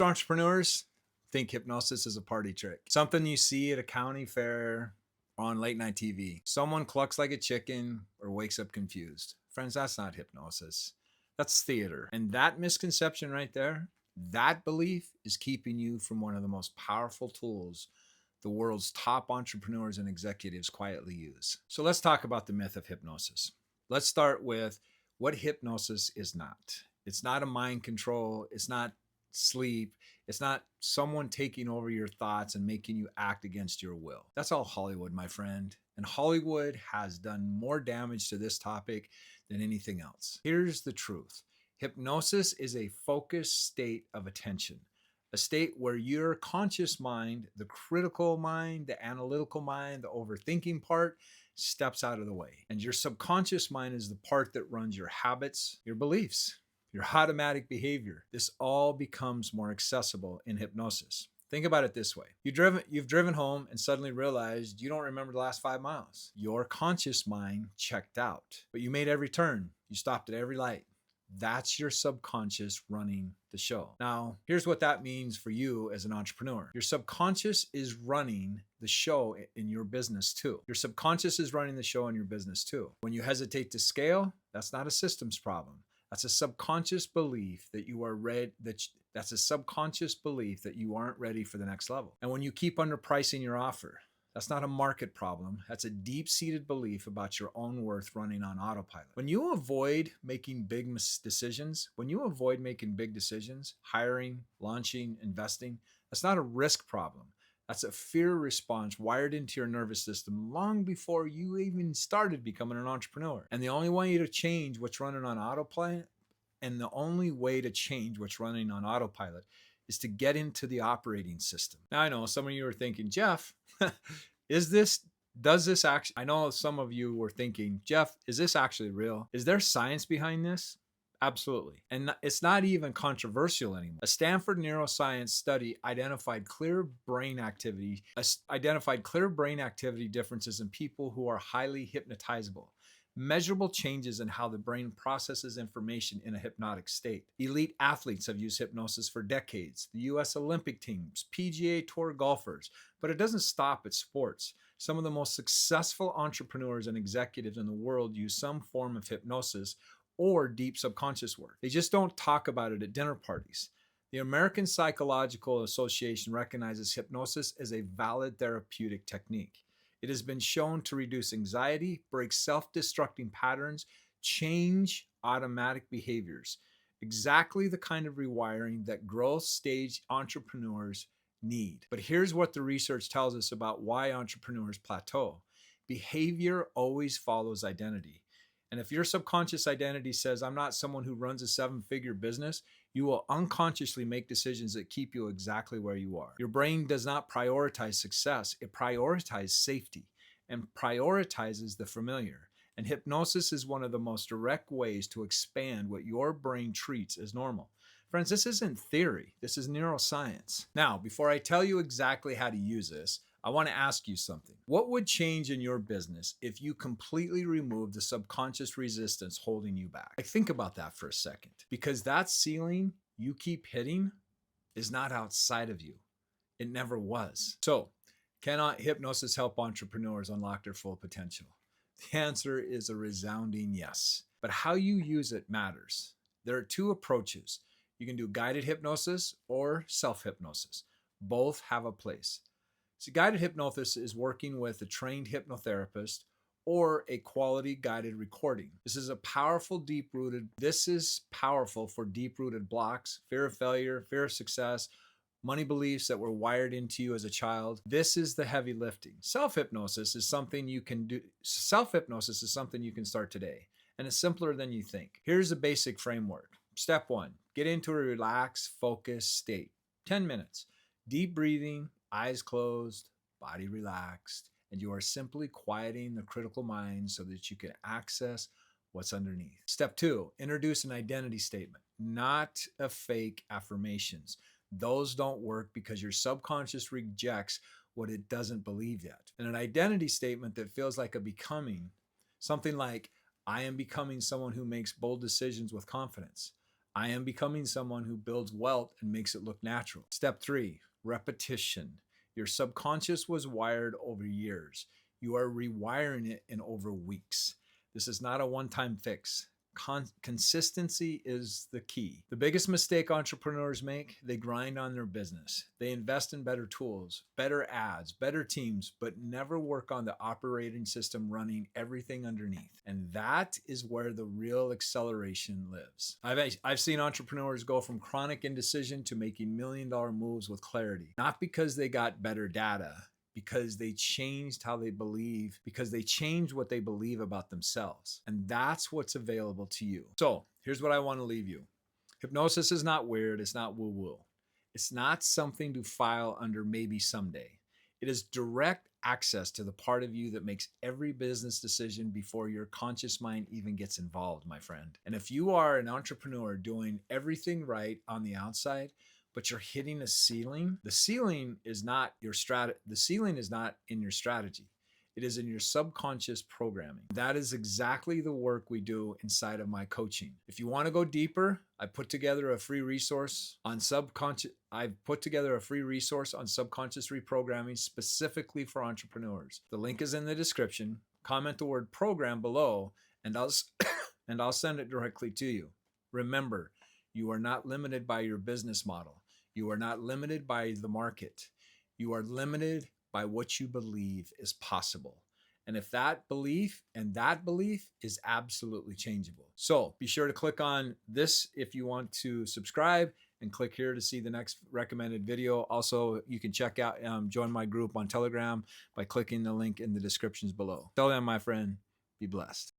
entrepreneurs think hypnosis is a party trick, something you see at a county fair or on late night TV. Someone clucks like a chicken or wakes up confused. Friends, that's not hypnosis. That's theater. And that misconception right there, that belief is keeping you from one of the most powerful tools the world's top entrepreneurs and executives quietly use. So let's talk about the myth of hypnosis. Let's start with what hypnosis is not. It's not a mind control. It's not sleep. It's not someone taking over your thoughts and making you act against your will. That's all Hollywood, my friend. And Hollywood has done more damage to this topic than anything else. Here's the truth. Hypnosis is a focused state of attention, a state where your conscious mind, the critical mind, the analytical mind, the overthinking part, steps out of the way. And your subconscious mind is the part that runs your habits, your beliefs, your automatic behavior. This all becomes more accessible in hypnosis. Think about it this way. You've driven home and suddenly realized you don't remember the last 5 miles. Your conscious mind checked out, but you made every turn. You stopped at every light. That's your subconscious running the show. Now, here's what that means for you as an entrepreneur. Your subconscious is running the show in your business too. Your subconscious is running the show in your business too. When you hesitate to scale, that's not a systems problem. That's a subconscious belief that you are ready, that's a subconscious belief that you aren't ready for the next level. And when you keep underpricing your offer, that's not a market problem. That's a deep-seated belief about your own worth running on autopilot. When you avoid making big decisions, hiring, launching, investing, that's not a risk problem. That's a fear response wired into your nervous system long before you even started becoming an entrepreneur. And the only way to change what's running on autopilot, is to get into the operating system. Now, I know some of you are thinking, Jeff, I know some of you were thinking, Jeff, is this actually real? Is there science behind this? Absolutely. And it's not even controversial anymore. A Stanford neuroscience study identified clear brain activity differences in people who are highly hypnotizable. Measurable changes in how the brain processes information in a hypnotic state. Elite athletes have used hypnosis for decades. The US Olympic teams, PGA Tour golfers, but it doesn't stop at sports. Some of the most successful entrepreneurs and executives in the world use some form of hypnosis or deep subconscious work. They just don't talk about it at dinner parties. The American Psychological Association recognizes hypnosis as a valid therapeutic technique. It has been shown to reduce anxiety, break self-destructing patterns, change automatic behaviors. Exactly the kind of rewiring that growth stage entrepreneurs need. But here's what the research tells us about why entrepreneurs plateau. Behavior always follows identity. And if your subconscious identity says, I'm not someone who runs a 7-figure business, you will unconsciously make decisions that keep you exactly where you are. Your brain does not prioritize success. It prioritizes safety and prioritizes the familiar. And hypnosis is one of the most direct ways to expand what your brain treats as normal. Friends, this isn't theory. This is neuroscience. Now, before I tell you exactly how to use this, I want to ask you something. What would change in your business if you completely removed the subconscious resistance holding you back? Like, think about that for a second, because that ceiling you keep hitting is not outside of you. It never was. So, cannot hypnosis help entrepreneurs unlock their full potential? The answer is a resounding yes. But how you use it matters. There are 2 approaches. You can do guided hypnosis or self-hypnosis. Both have a place. So guided hypnosis is working with a trained hypnotherapist or a quality guided recording. This is powerful for deep-rooted blocks, fear of failure, fear of success, money beliefs that were wired into you as a child. This is the heavy lifting. Self-hypnosis is something you can start today, and it's simpler than you think. Here's a basic framework. Step 1, get into a relaxed, focused state. 10 minutes, deep breathing, eyes closed, body relaxed, and you are simply quieting the critical mind so that you can access what's underneath. Step 2, introduce an identity statement, not a fake affirmations. Those don't work because your subconscious rejects what it doesn't believe yet. And an identity statement that feels like a becoming, something like, I am becoming someone who makes bold decisions with confidence. I am becoming someone who builds wealth and makes it look natural. Step 3, repetition. Your subconscious was wired over years. You are rewiring it in over weeks. This is not a one-time fix. Consistency is the key. The biggest mistake entrepreneurs make, they grind on their business. They invest in better tools, better ads, better teams, but never work on the operating system running everything underneath. And that is where the real acceleration lives. I've seen entrepreneurs go from chronic indecision to making million-dollar moves with clarity, not because they got better data, because they changed how they believe, because they changed what they believe about themselves. And that's what's available to you. So here's what I want to leave you. Hypnosis is not weird. It's not woo-woo. It's not something to file under maybe someday. It is direct access to the part of you that makes every business decision before your conscious mind even gets involved, my friend. And if you are an entrepreneur doing everything right on the outside, but you're hitting a ceiling, the ceiling is not your the ceiling is not in your strategy. It is in your subconscious programming. That is exactly the work we do inside of my coaching. If you want to go deeper, I've put together a free resource on subconscious reprogramming specifically for entrepreneurs. The link is in the description. Comment the word program below and I'll send it directly to you. Remember, you are not limited by your business model. You are not limited by the market. You are limited by what you believe is possible. And if that belief is absolutely changeable. So be sure to click on this if you want to subscribe, and click here to see the next recommended video. Also, you can check out, join my group on Telegram by clicking the link in the descriptions below. Till then, my friend, be blessed.